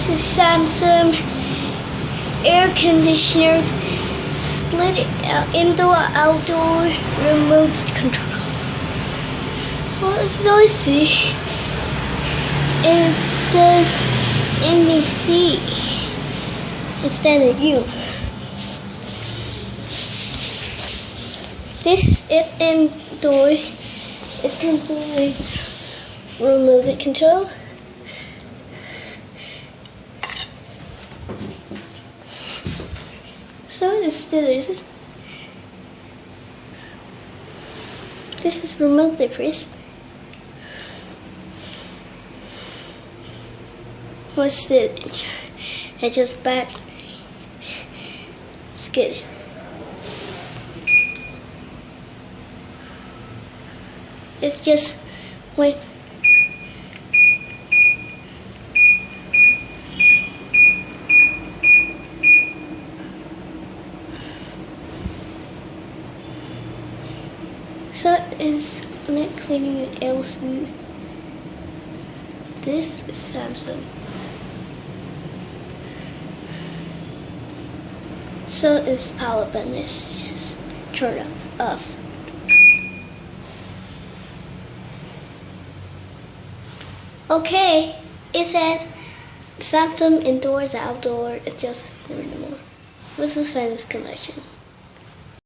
This is Samsung air conditioners, split indoor outdoor remote control. So it's noisy. It does NBC instead of you. This is indoor. It's completely remote control. So this is remotely pressed. What's it? It's just bad. It's good. It's just wait. So it's not cleaning it else. This is Samsung. So its power button is just turn off. Okay, it says Samsung indoors, outdoor, adjust more. This is Fanny's connection.